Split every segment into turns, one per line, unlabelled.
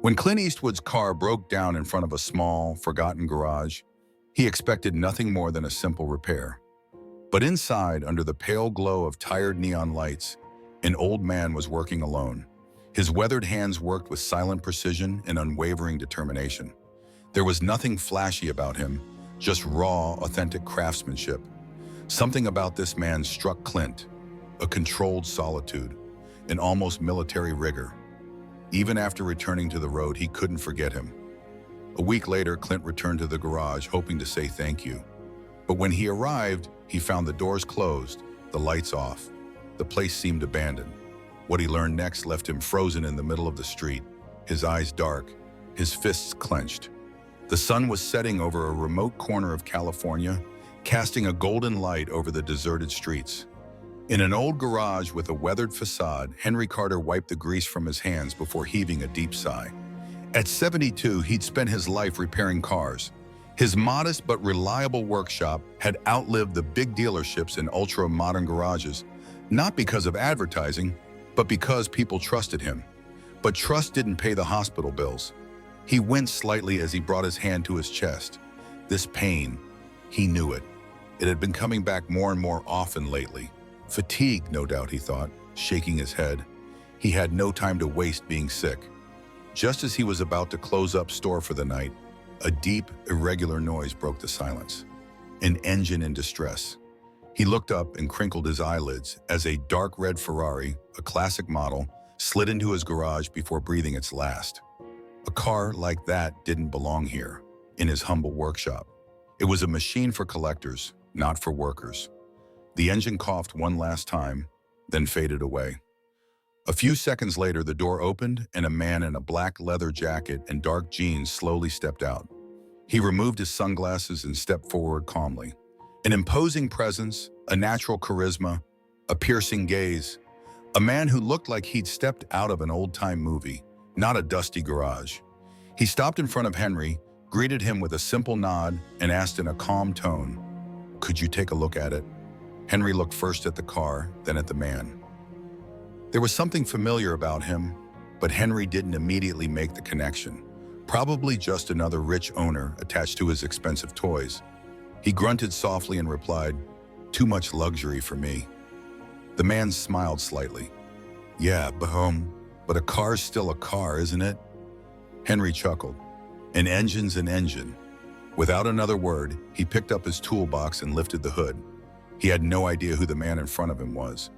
When Clint Eastwood's car broke down in front of a small, forgotten garage, he expected nothing more than a simple repair. But inside, under the pale glow of tired neon lights, an old man was working alone. His weathered hands worked with silent precision and unwavering determination. There was nothing flashy about him, just raw, authentic craftsmanship. Something about this man struck Clint, a controlled solitude, an almost military rigor. Even after returning to the road, he couldn't forget him. A week later, Clint returned to the garage, hoping to say thank you. But when he arrived, he found the doors closed, the lights off. The place seemed abandoned. What he learned next left him frozen in the middle of the street, his eyes dark, his fists clenched. The sun was setting over a remote corner of California, casting a golden light over the deserted streets. In an old garage with a weathered facade, Henry Carter wiped the grease from his hands before heaving a deep sigh. At 72, he'd spent his life repairing cars. His modest but reliable workshop had outlived the big dealerships and ultra-modern garages, not because of advertising, but because people trusted him. But trust didn't pay the hospital bills. He winced slightly as he brought his hand to his chest. This pain, he knew it. It had been coming back more and more often lately. Fatigue, no doubt, he thought, shaking his head. He had no time to waste being sick. Just as he was about to close up store for the night, a deep, irregular noise broke the silence. An engine in distress. He looked up and crinkled his eyelids as a dark red Ferrari, a classic model, slid into his garage before breathing its last. A car like that didn't belong here, in his humble workshop. It was a machine for collectors, not for workers. The engine coughed one last time, then faded away. A few seconds later, the door opened and a man in a black leather jacket and dark jeans slowly stepped out. He removed his sunglasses and stepped forward calmly. An imposing presence, a natural charisma, a piercing gaze. A man who looked like he'd stepped out of an old-time movie, not a dusty garage. He stopped in front of Henry, greeted him with a simple nod, and asked in a calm tone, "Could you take a look at it?" Henry looked first at the car, then at the man. There was something familiar about him, but Henry didn't immediately make the connection. Probably just another rich owner attached to his expensive toys. He grunted softly and replied, "Too much luxury for me." The man smiled slightly. "Yeah, but a car's still a car, isn't it?" Henry chuckled. "An engine's an engine." Without another word, he picked up his toolbox and lifted the hood. He had no idea who the man in front of him was.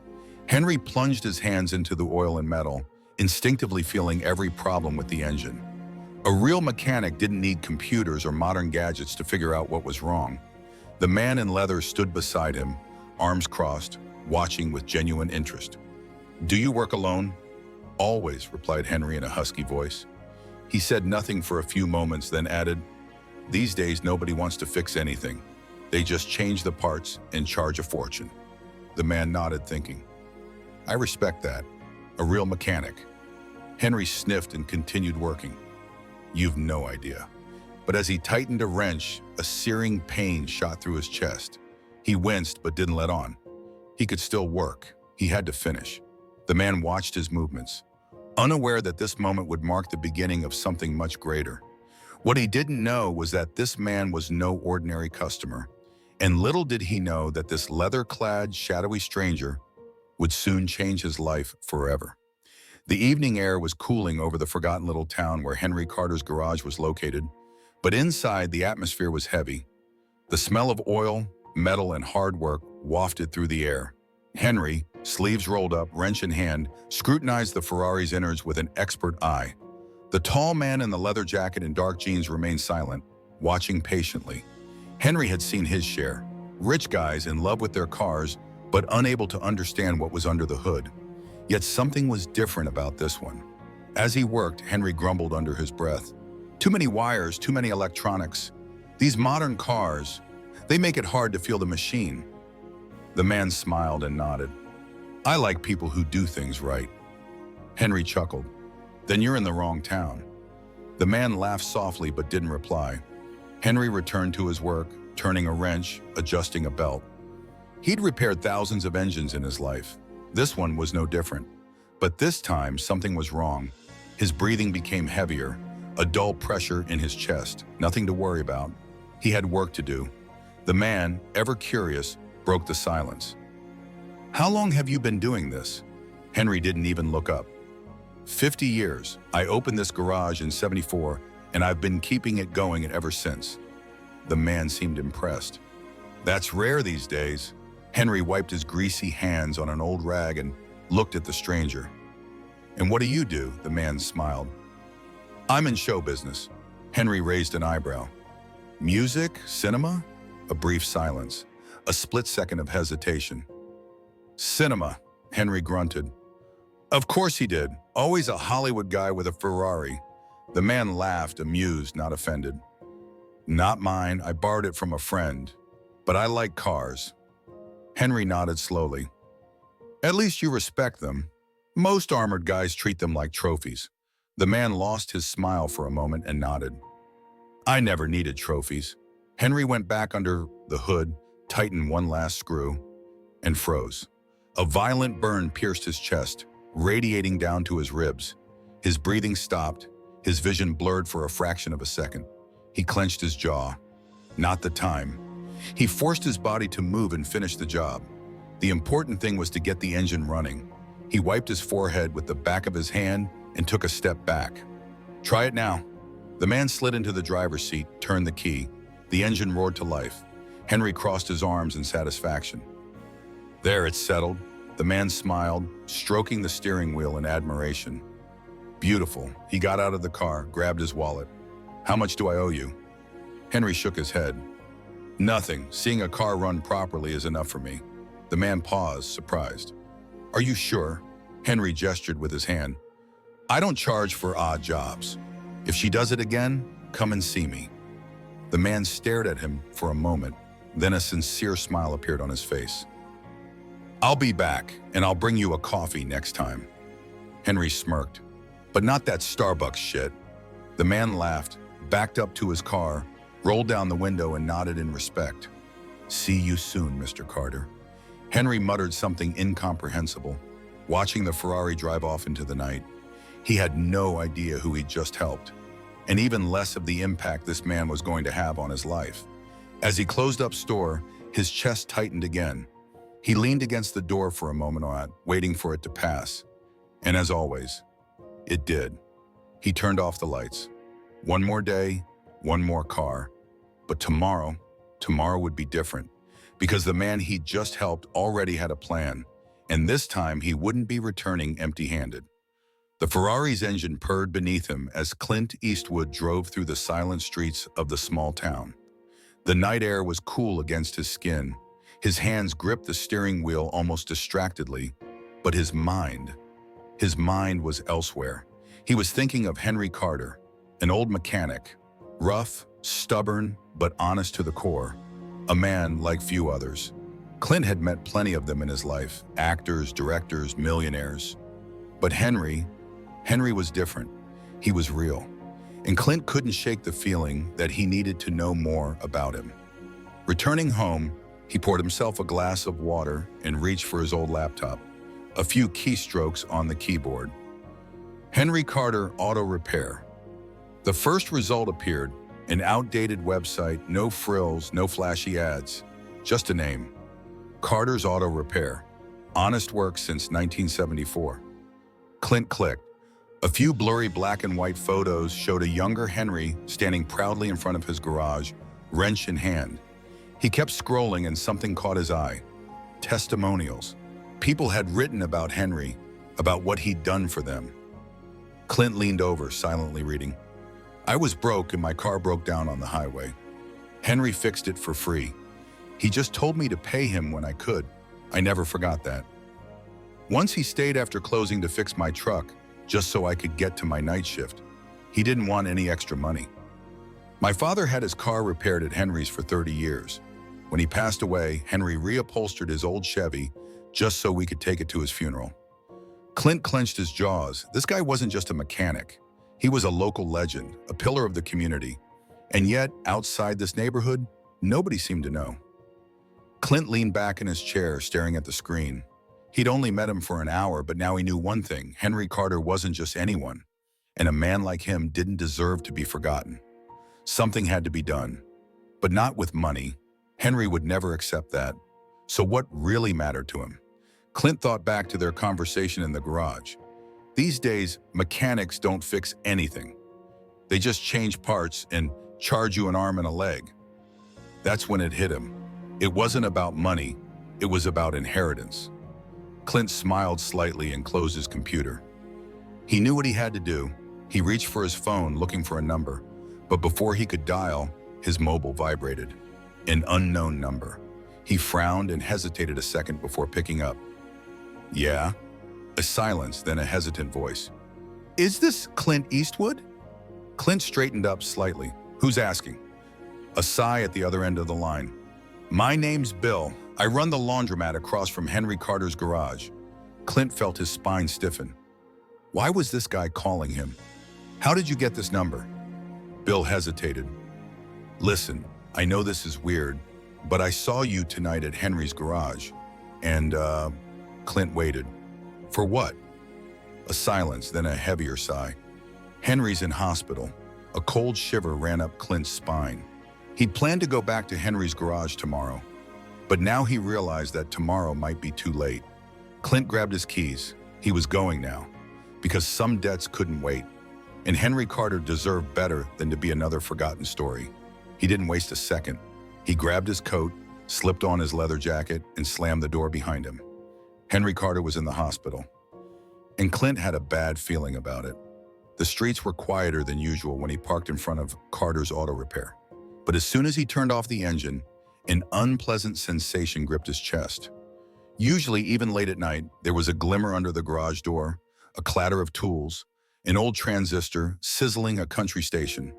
Henry plunged his hands into the oil and metal, instinctively feeling every problem with the engine. A real mechanic didn't need computers or modern gadgets to figure out what was wrong. The man in leather stood beside him, arms crossed, watching with genuine interest. "Do you work alone?" "Always," replied Henry in a husky voice. He said nothing for a few moments, then added, "These days nobody wants to fix anything. They just change the parts and charge a fortune." The man nodded, thinking, "I respect that. A real mechanic." Henry sniffed and continued working. "You've no idea." But as he tightened a wrench, a searing pain shot through his chest. He winced but didn't let on. He could still work. He had to finish. The man watched his movements, unaware that this moment would mark the beginning of something much greater. What he didn't know was that this man was no ordinary customer. And little did he know that this leather-clad, shadowy stranger would soon change his life forever. The evening air was cooling over the forgotten little town where Henry Carter's garage was located, but inside the atmosphere was heavy. The smell of oil, metal, and hard work wafted through the air. Henry, sleeves rolled up, wrench in hand, scrutinized the Ferrari's innards with an expert eye. The tall man in the leather jacket and dark jeans remained silent, watching patiently. Henry had seen his share. Rich guys in love with their cars, but unable to understand what was under the hood. Yet something was different about this one. As he worked, Henry grumbled under his breath. "Too many wires, too many electronics. These modern cars, they make it hard to feel the machine." The man smiled and nodded. "I like people who do things right." Henry chuckled. "Then you're in the wrong town." The man laughed softly but didn't reply. Henry returned to his work, turning a wrench, adjusting a belt. He'd repaired thousands of engines in his life. This one was no different. But this time, something was wrong. His breathing became heavier, a dull pressure in his chest, nothing to worry about. He had work to do. The man, ever curious, broke the silence. "How long have you been doing this?" Henry didn't even look up. 50 years. I opened this garage in '74, and I've been keeping it going ever since." The man seemed impressed. "That's rare these days." Henry wiped his greasy hands on an old rag and looked at the stranger. "And what do you do?" The man smiled. "I'm in show business." Henry raised an eyebrow. "Music? Cinema?" A brief silence. A split second of hesitation. "Cinema," Henry grunted. "Of course he did. Always a Hollywood guy with a Ferrari." The man laughed, amused, not offended. "Not mine. I borrowed it from a friend. But I like cars." Henry nodded slowly. "At least you respect them. Most armored guys treat them like trophies." The man lost his smile for a moment and nodded. "I never needed trophies." Henry went back under the hood, tightened one last screw, and froze. A violent burn pierced his chest, radiating down to his ribs. His breathing stopped, his vision blurred for a fraction of a second. He clenched his jaw. Not the time. He forced his body to move and finish the job. The important thing was to get the engine running. He wiped his forehead with the back of his hand and took a step back. "Try it now." The man slid into the driver's seat, turned the key. The engine roared to life. Henry crossed his arms in satisfaction. "There, it's settled." The man smiled, stroking the steering wheel in admiration. "Beautiful." He got out of the car, grabbed his wallet. "How much do I owe you?" Henry shook his head. "Nothing. Seeing a car run properly is enough for me." The man paused, surprised. "Are you sure?" Henry gestured with his hand. "I don't charge for odd jobs. If she does it again, come and see me." The man stared at him for a moment, then a sincere smile appeared on his face. "I'll be back, and I'll bring you a coffee next time." Henry smirked. "But not that Starbucks shit." The man laughed, backed up to his car, rolled down the window and nodded in respect. "See you soon, Mr. Carter." Henry muttered something incomprehensible, watching the Ferrari drive off into the night. He had no idea who he'd just helped, and even less of the impact this man was going to have on his life. As he closed up store, his chest tightened again. He leaned against the door for a moment, waiting for it to pass. And as always, it did. He turned off the lights. One more day, one more car. But tomorrow would be different, because the man he'd just helped already had a plan, and this time he wouldn't be returning empty-handed. The Ferrari's engine purred beneath him as Clint Eastwood drove through the silent streets of the small town. The night air was cool against his skin. His hands gripped the steering wheel almost distractedly, but his mind was elsewhere. He was thinking of Henry Carter, an old mechanic, rough, stubborn, but honest to the core, a man like few others. Clint had met plenty of them in his life, actors, directors, millionaires. But Henry was different. He was real. And Clint couldn't shake the feeling that he needed to know more about him. Returning home, he poured himself a glass of water and reached for his old laptop. A few keystrokes on the keyboard. Henry Carter Auto Repair. The first result appeared, an outdated website, no frills, no flashy ads, just a name. Carter's Auto Repair. Honest work since 1974. Clint clicked. A few blurry black and white photos showed a younger Henry standing proudly in front of his garage, wrench in hand. He kept scrolling and something caught his eye. Testimonials. People had written about Henry, about what he'd done for them. Clint leaned over, silently reading. "I was broke and my car broke down on the highway. Henry fixed it for free. He just told me to pay him when I could. I never forgot that. Once he stayed after closing to fix my truck, just so I could get to my night shift. He didn't want any extra money. My father had his car repaired at Henry's for 30 years. When he passed away, Henry reupholstered his old Chevy just so we could take it to his funeral." Clint clenched his jaws. This guy wasn't just a mechanic. He was a local legend, a pillar of the community. And yet, outside this neighborhood, nobody seemed to know. Clint leaned back in his chair, staring at the screen. He'd only met him for an hour, but now he knew one thing. Henry Carter wasn't just anyone. and a man like him didn't deserve to be forgotten. Something had to be done, but not with money. Henry would never accept that. So what really mattered to him? Clint thought back to their conversation in the garage. These days, mechanics don't fix anything. They just change parts and charge you an arm and a leg. That's when it hit him. It wasn't about money, it was about inheritance. Clint smiled slightly and closed his computer. He knew what he had to do. He reached for his phone looking for a number, but before he could dial, his mobile vibrated. An unknown number. He frowned and hesitated a second before picking up. Yeah? A silence, then a hesitant voice. Is this Clint Eastwood? Clint straightened up slightly. Who's asking? A sigh at the other end of the line. My name's Bill. I run the laundromat across from Henry Carter's garage. Clint felt his spine stiffen. Why was this guy calling him? How did you get this number? Bill hesitated. Listen, I know this is weird, but I saw you tonight at Henry's garage. And, Clint waited. For what? A silence, then a heavier sigh. Henry's in hospital. A cold shiver ran up Clint's spine. He'd planned to go back to Henry's garage tomorrow, but now he realized that tomorrow might be too late. Clint grabbed his keys. He was going now, because some debts couldn't wait, and Henry Carter deserved better than to be another forgotten story. He didn't waste a second. He grabbed his coat, slipped on his leather jacket, and slammed the door behind him. Henry Carter was in the hospital, and Clint had a bad feeling about it. The streets were quieter than usual when he parked in front of Carter's auto repair. But as soon as he turned off the engine, an unpleasant sensation gripped his chest. Usually, even late at night, there was a glimmer under the garage door, a clatter of tools, an old transistor sizzling a country station.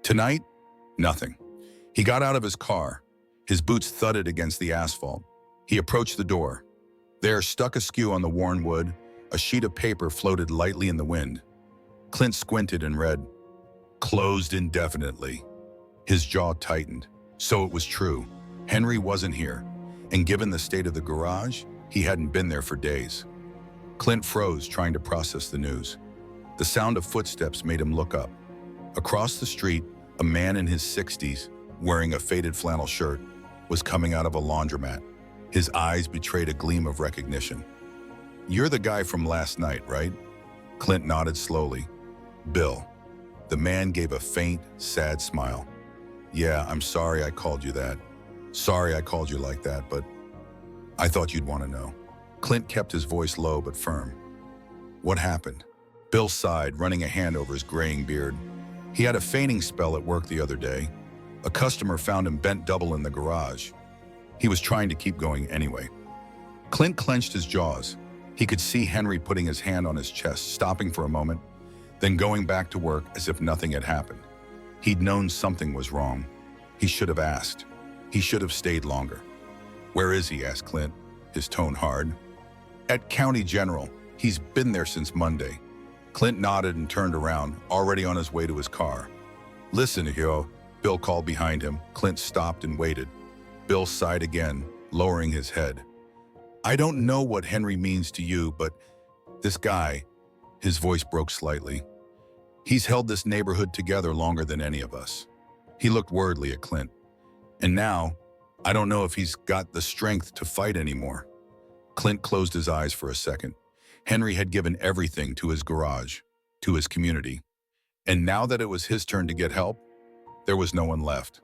Tonight, nothing. He got out of his car. His boots thudded against the asphalt. He approached the door. There, stuck askew on the worn wood, a sheet of paper floated lightly in the wind. Clint squinted and read, "Closed indefinitely." His jaw tightened. So it was true. Henry wasn't here, and given the state of the garage, he hadn't been there for days. Clint froze, trying to process the news. The sound of footsteps made him look up. Across the street, a man in his 60s, wearing a faded flannel shirt, was coming out of a laundromat. His eyes betrayed a gleam of recognition. "You're the guy from last night, right?" Clint nodded slowly. "Bill." The man gave a faint, sad smile. "Yeah, I'm sorry I called you that. Sorry I called you like that, but I thought you'd want to know." Clint kept his voice low but firm. "What happened?" Bill sighed, running a hand over his graying beard. He had a fainting spell at work the other day. A customer found him bent double in the garage. He was trying to keep going anyway. Clint clenched his jaws. He could see Henry putting his hand on his chest, stopping for a moment, then going back to work as if nothing had happened. He'd known something was wrong. He should have asked. He should have stayed longer. "Where is he?" asked Clint, his tone hard. "At County General. He's been there since Monday." Clint nodded and turned around, already on his way to his car. "Listen, Hio," Bill called behind him. Clint stopped and waited. Bill sighed again, lowering his head. "I don't know what Henry means to you, but this guy," his voice broke slightly, "he's held this neighborhood together longer than any of us." He looked worriedly at Clint. "And now, I don't know if he's got the strength to fight anymore." Clint closed his eyes for a second. Henry had given everything to his garage, to his community. And now that it was his turn to get help, there was no one left.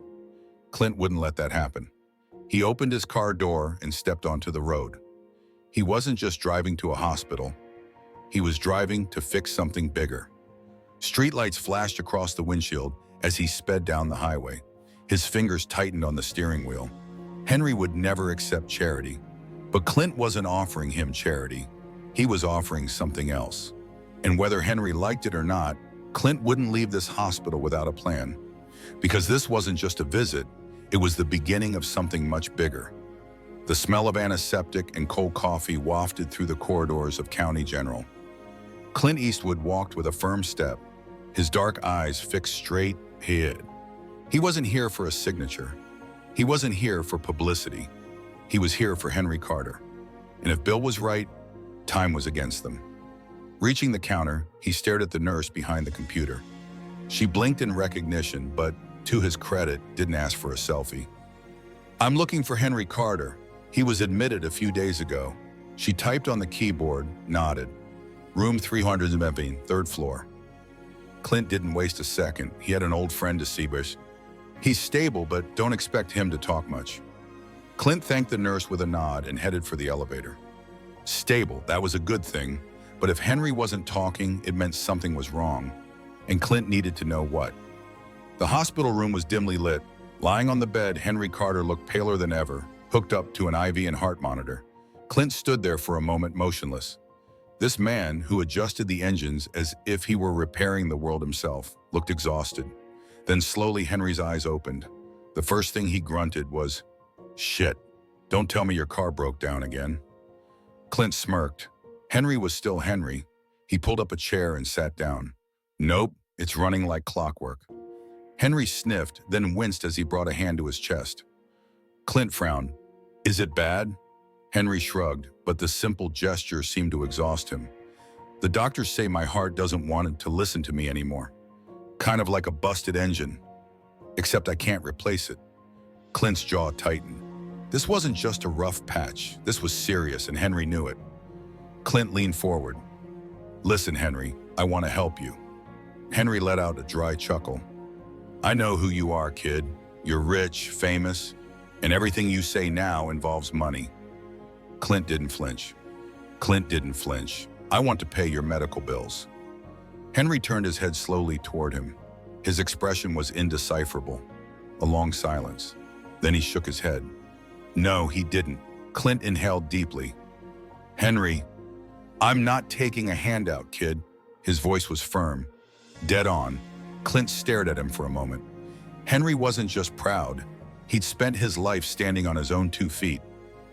Clint wouldn't let that happen. He opened his car door and stepped onto the road. He wasn't just driving to a hospital. He was driving to fix something bigger. Streetlights flashed across the windshield as he sped down the highway. His fingers tightened on the steering wheel. Henry would never accept charity, but Clint wasn't offering him charity. He was offering something else. And whether Henry liked it or not, Clint wouldn't leave this hospital without a plan. Because this wasn't just a visit, it was the beginning of something much bigger. The smell of antiseptic and cold coffee wafted through the corridors of County General. Clint Eastwood walked with a firm step, his dark eyes fixed straight ahead. He wasn't here for a signature. He wasn't here for publicity. He was here for Henry Carter. And if Bill was right, time was against them. Reaching the counter, he stared at the nurse behind the computer. She blinked in recognition, but, to his credit, didn't ask for a selfie. "I'm looking for Henry Carter. He was admitted a few days ago." She typed on the keyboard, nodded. "Room 311, third floor." Clint didn't waste a second. He had an old friend to see, but he's stable, but don't expect him to talk much. Clint thanked the nurse with a nod and headed for the elevator. Stable, that was a good thing, but if Henry wasn't talking, it meant something was wrong, and Clint needed to know what. The hospital room was dimly lit. Lying on the bed, Henry Carter looked paler than ever, hooked up to an IV and heart monitor. Clint stood there for a moment motionless. This man, who adjusted the engines as if he were repairing the world himself, looked exhausted. Then slowly Henry's eyes opened. The first thing he grunted was, "Shit, don't tell me your car broke down again." Clint smirked. Henry was still Henry. He pulled up a chair and sat down. "Nope, it's running like clockwork." Henry sniffed, then winced as he brought a hand to his chest. Clint frowned. "Is it bad?" Henry shrugged, but the simple gesture seemed to exhaust him. "The doctors say my heart doesn't want it to listen to me anymore. Kind of like a busted engine. Except I can't replace it." Clint's jaw tightened. This wasn't just a rough patch. This was serious, and Henry knew it. Clint leaned forward. "Listen, Henry, I want to help you." Henry let out a dry chuckle. "I know who you are, kid. You're rich, famous, and everything you say now involves money." Clint didn't flinch. "I want to pay your medical bills." Henry turned his head slowly toward him. His expression was indecipherable. A long silence. Then he shook his head. "No, he didn't." Clint inhaled deeply. "Henry, I'm not taking a handout, kid." His voice was firm, dead on. Clint stared at him for a moment. Henry wasn't just proud. He'd spent his life standing on his own 2 feet,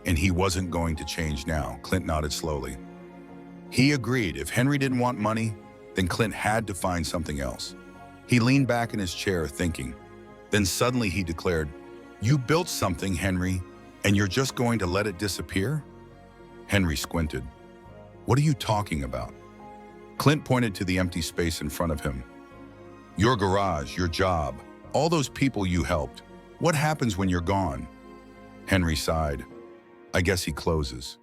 and he wasn't going to change now. Clint nodded slowly. He agreed. If Henry didn't want money, then Clint had to find something else. He leaned back in his chair, thinking. Then suddenly he declared, "You built something, Henry, and you're just going to let it disappear?" Henry squinted. "What are you talking about?" Clint pointed to the empty space in front of him. "Your garage, your job, all those people you helped. What happens when you're gone?" Henry sighed. "I guess he closes."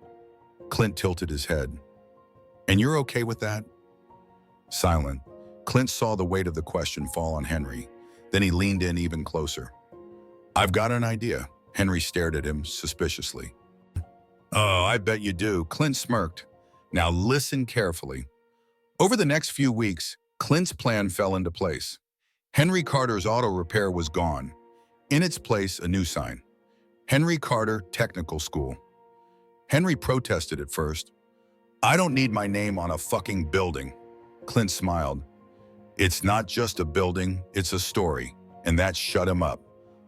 Clint tilted his head. "And you're okay with that?" Silent, Clint saw the weight of the question fall on Henry. Then he leaned in even closer. "I've got an idea." Henry stared at him suspiciously. "Oh, I bet you do." Clint smirked. "Now listen carefully." Over the next few weeks, Clint's plan fell into place. Henry Carter's auto repair was gone. In its place, a new sign. Henry Carter Technical School. Henry protested at first. "I don't need my name on a fucking building." Clint smiled. "It's not just a building, it's a story." And that shut him up.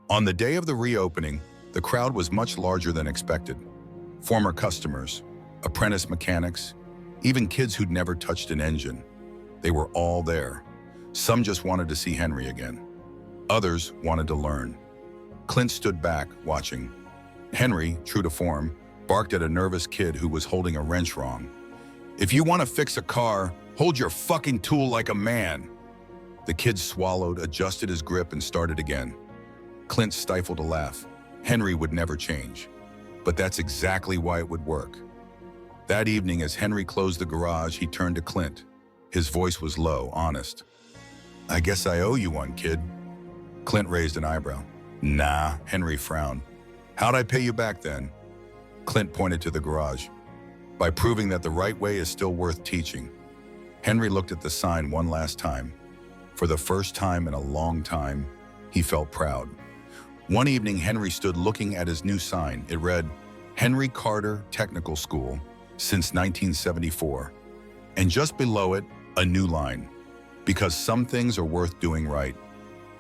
On the day of the reopening, the crowd was much larger than expected. Former customers, apprentice mechanics, even kids who'd never touched an engine. They were all there. Some just wanted to see Henry again. Others wanted to learn. Clint stood back, watching. Henry, true to form, barked at a nervous kid who was holding a wrench wrong. "If you want to fix a car, hold your fucking tool like a man." The kid swallowed, adjusted his grip, and started again. Clint stifled a laugh. Henry would never change. But that's exactly why it would work. That evening, as Henry closed the garage, he turned to Clint. His voice was low, honest. "I guess I owe you one, kid." Clint raised an eyebrow. "Nah," Henry frowned. "How'd I pay you back then?" Clint pointed to the garage. "By proving that the right way is still worth teaching." Henry looked at the sign one last time. For the first time in a long time, he felt proud. One evening, Henry stood looking at his new sign. It read, "Henry Carter Technical School, since 1974. And just below it, a new line. "Because some things are worth doing right."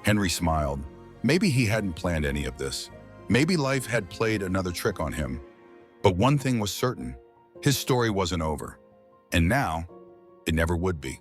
Henry smiled. Maybe he hadn't planned any of this. Maybe life had played another trick on him. But one thing was certain. His story wasn't over. And now, it never would be.